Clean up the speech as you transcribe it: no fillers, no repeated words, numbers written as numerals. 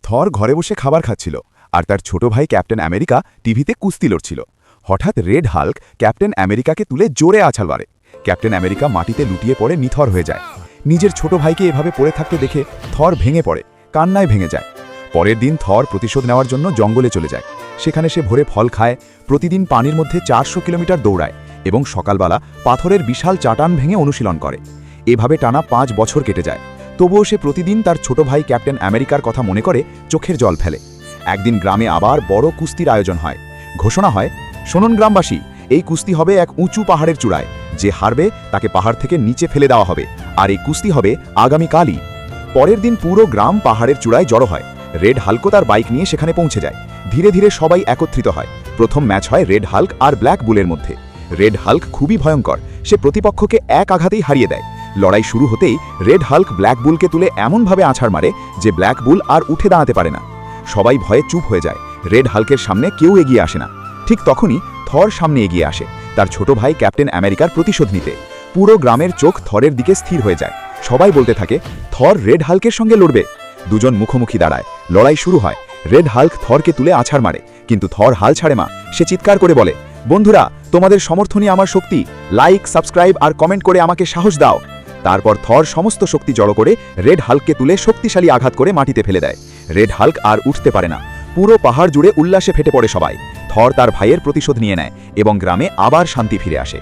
থর ঘরে বসে খাবার খাচ্ছিল আর তার ছোট ভাই ক্যাপ্টেন আমেরিকা টিভিতে কুস্তি লড়ছিল। হঠাৎ রেড হাল্ক ক্যাপ্টেন আমেরিকাকে তুলে জোরে আছাড় মারে। ক্যাপ্টেন আমেরিকা মাটিতে লুটিয়ে পড়ে নিথর হয়ে যায়। নিজের ছোট ভাইকে এভাবে পড়ে থাকতে দেখে থর ভেঙে পড়ে, কান্নায় ভেঙে যায়। পরের দিন থর প্রতিশোধ নেওয়ার জন্য জঙ্গলে চলে যায়। সেখানে সে ভোরে ফল খায়, প্রতিদিন পানির মধ্যে 400 কিলোমিটার দৌড়ায় এবং সকালবেলা পাথরের বিশাল চাটান ভেঙে অনুশীলন করে। এভাবে টানা 5 বছর কেটে যায়। তবুও সে প্রতিদিন তার ছোট ভাই ক্যাপ্টেন আমেরিকার কথা মনে করে চোখের জল ফেলে। একদিন গ্রামে আবার বড় কুস্তির আয়োজন হয়। ঘোষণা হয়, শুনুন গ্রামবাসী, এই কুস্তি হবে এক উঁচু পাহাড়ের চূড়ায়। যে হারবে তাকে পাহাড় থেকে নিচে ফেলে দেওয়া হবে, আর এই কুস্তি হবে আগামীকালই। পরের দিন পুরো গ্রাম পাহাড়ের চূড়ায় জড়ো হয়। রেড হাল্কও তার বাইক নিয়ে সেখানে পৌঁছে যায়। ধীরে ধীরে সবাই একত্রিত হয়। প্রথম ম্যাচ হয় রেড হাল্ক আর ব্ল্যাক বুলের মধ্যে। রেড হাল্ক খুবই ভয়ঙ্কর, সে প্রতিপক্ষকে এক আঘাতেই হারিয়ে দেয়। লড়াই শুরু হতেই রেড হাল্ক ব্ল্যাক বুলকে তুলে এমনভাবে আছাড় মারে যে ব্ল্যাক বুল আর উঠে দাঁড়াতে পারে না। সবাই ভয়ে চুপ হয়ে যায়। রেড হাল্কের সামনে কেউ এগিয়ে আসে না। ঠিক তখনই থর সামনে এগিয়ে আসে, তার ছোট ভাই ক্যাপ্টেন আমেরিকার প্রতিশোধ নিতে। পুরো গ্রামের চোখ থরের দিকে স্থির হয়ে যায়। সবাই বলতে থাকে, থর রেড হাল্কের সঙ্গে লড়বে। দুজন মুখোমুখি দাঁড়ায়, লড়াই শুরু হয়। রেড হাল্ক থরকে তুলে আছাড় মারে, কিন্তু থর হাল ছাড়ে মা। সে চিৎকার করে বলে, বন্ধুরা, তোমাদের সমর্থনই আমার শক্তি। লাইক, সাবস্ক্রাইব আর কমেন্ট করে আমাকে সাহস দাও। তারপর থর সমস্ত শক্তি জড়ো করে রেড হাল্ককে তুলে শক্তিশালী আঘাত করে মাটিতে ফেলে দেয়। রেড হাল্ক আর উঠতে পারে না। পুরো পাহাড় জুড়ে উল্লাসে ফেটে পড়ে সবাই। থর তার ভাইয়ের প্রতিশোধ নিয়ে নেয় এবং গ্রামে আবার শান্তি ফিরে আসে।